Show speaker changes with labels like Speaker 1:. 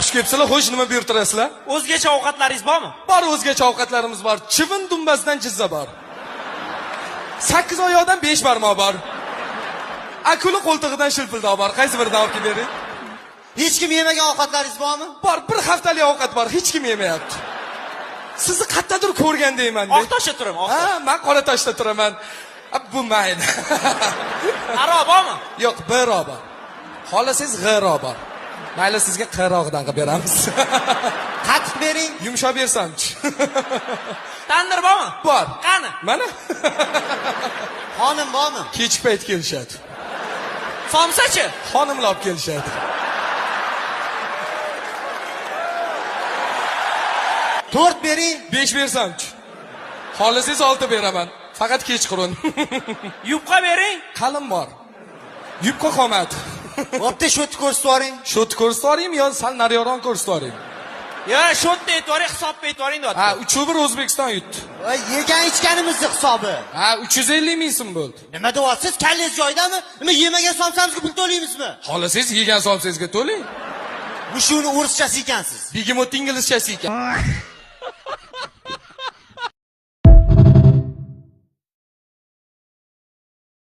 Speaker 1: xush kelibsizlar. Xo'sh, nima buyurtirasizlar?
Speaker 2: O'zgacha ovqatlaringiz bormi?
Speaker 1: Bor, o'zgacha ovqatlarimiz bor. Chivin dumbasidan jizza bor. 8 oyoqdan 5 barmoq bor. Akula qo'ltig'idan shilpildoq bor. Qaysi biridan olib keling?
Speaker 3: Hech kim yemagan ovqatlaringiz bormi?
Speaker 1: Bor, bir haftalik ovqat bor. Hech kim yemayapti. Sizni qayerdadir ko'rgandayman.
Speaker 2: Oqtoshda turaman, Oqtosh.
Speaker 1: Ha, men Qoratoshda turaman. Bu mayli.
Speaker 2: Aro bormi?
Speaker 1: Yo'q, biro bor. Xolasangiz g'iro bor. Mayli, sizga qirog'idan qilib beramiz.
Speaker 3: Qatiq bering.
Speaker 1: Yumshoq bersamchi.
Speaker 2: Tandir bormi?
Speaker 1: Bor.
Speaker 2: Qani?
Speaker 1: Mana.
Speaker 3: Xonim bormi?
Speaker 1: Kechki payt kelishadi.
Speaker 2: Somsachi?
Speaker 1: Xonimlar olib kelishadi.
Speaker 3: To'rt bering.
Speaker 1: 5 bersamchi. Xolasangiz 6 beraman. Faqat kechqurun.
Speaker 2: Yupqa bering.
Speaker 1: Qalin bor. Yupqa qolmadi.
Speaker 3: Bo'pti, shotni ko'rsatib yuboring.
Speaker 1: Shot ko'rsatib yuboraymi yo sal nariyoqdan ko'rsatib yuboraymi?
Speaker 2: Yo, shotni aytvoring, hisobni aytvoring deyapti.
Speaker 1: Ha, 3-1 O'zbekiston yutdi.
Speaker 3: Voy, yegan ichganimizni hisobi.
Speaker 1: Ha, 350 ming so'm bo'ldi.
Speaker 3: Nima deyapsiz? Kallangiz joyidami? Nima yemagan somsamizga pul to'laymizmi?
Speaker 1: Xolasangiz yegan somsangizga to'lang.
Speaker 3: Bu shuni o'rischasi ekansiz.
Speaker 1: Begemot inglizchasi ekan.